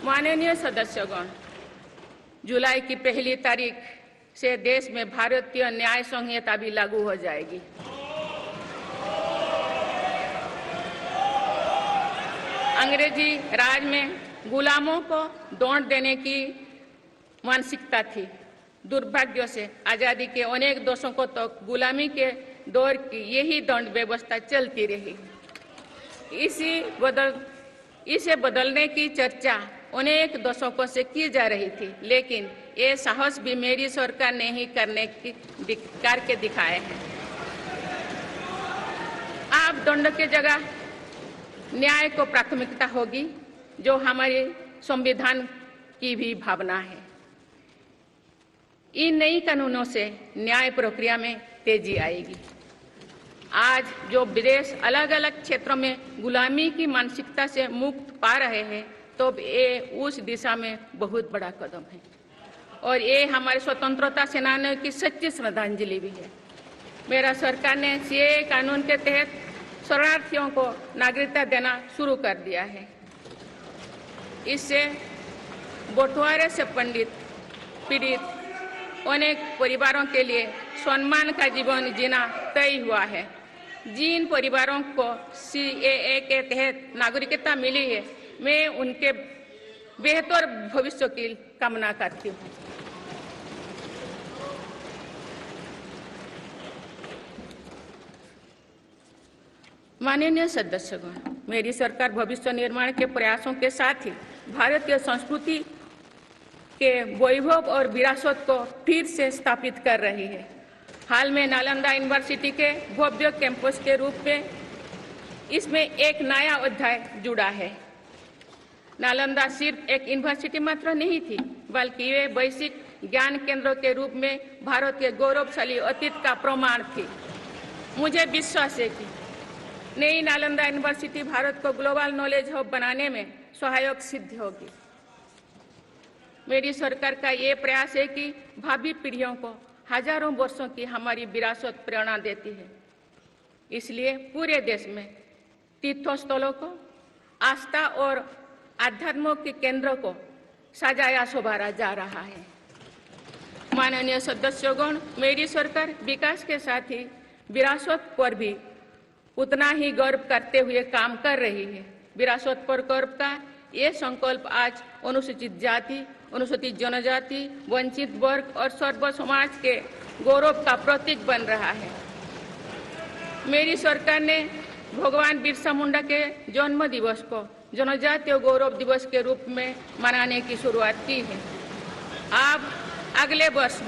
माननीय सदस्यगण, जुलाई की पहली तारीख से देश में भारतीय न्याय संहिता भी लागू हो जाएगी। अंग्रेजी राज में गुलामों को दंड देने की मानसिकता थी। दुर्भाग्य से आजादी के अनेक दशकों तक गुलामी के दौर की यही दंड व्यवस्था चलती रही। इसे बदलने की चर्चा अनेक दशकों से की जा रही थी, लेकिन ये साहस भी मेरी सरकार ने ही करके दिखाए हैं। अब दंड के जगह न्याय को प्राथमिकता होगी, जो हमारे संविधान की भी भावना है। इन नई कानूनों से न्याय प्रक्रिया में तेजी आएगी। आज जो विदेश अलग अलग क्षेत्रों में गुलामी की मानसिकता से मुक्त पा रहे हैं, तो ये उस दिशा में बहुत बड़ा कदम है और ये हमारे स्वतंत्रता सेनानियों की सच्ची श्रद्धांजलि भी है। मेरा सरकार ने सीएए कानून के तहत शरणार्थियों को नागरिकता देना शुरू कर दिया है। इससे बंटवारे से पीड़ित अनेक परिवारों के लिए सम्मान का जीवन जीना तय हुआ है। जिन परिवारों को सीएए के तहत नागरिकता मिली है, मैं उनके बेहतर भविष्य की कामना करती हूँ। माननीय सदस्यगण, मेरी सरकार भविष्य निर्माण के प्रयासों के साथ ही भारतीय संस्कृति के वैभव और विरासत को फिर से स्थापित कर रही है। हाल में नालंदा यूनिवर्सिटी के भव्य कैंपस के रूप में इसमें एक नया अध्याय जुड़ा है। नालंदा सिर्फ एक यूनिवर्सिटी मात्र नहीं थी, बल्कि वे वैश्विक ज्ञान केंद्र के रूप में भारत के गौरवशाली अतीत का प्रमाण थी। मुझे विश्वास है कि नई नालंदा यूनिवर्सिटी भारत को ग्लोबल नॉलेज हब बनाने में सहायक सिद्ध होगी। मेरी सरकार का ये प्रयास है कि भावी पीढ़ियों को हजारों वर्षों की हमारी विरासत प्रेरणा देती है। इसलिए पूरे देश में तीर्थस्थलों को, आस्था और आध्यात्म के केंद्रों को सजाया संवारा जा रहा है। माननीय सदस्यगण, मेरी सरकार विकास के साथ ही विरासत पर भी उतना ही गर्व करते हुए काम कर रही है। विरासत पर गर्व का ये संकल्प आज अनुसूचित जाति, अनुसूचित जनजाति, वंचित वर्ग और सर्व समाज के गौरव का प्रतीक बन रहा है। मेरी सरकार ने भगवान बिरसा मुंडा के जन्म दिवस को जनजातीय गौरव दिवस के रूप में मनाने की शुरुआत की है। अब अगले वर्ष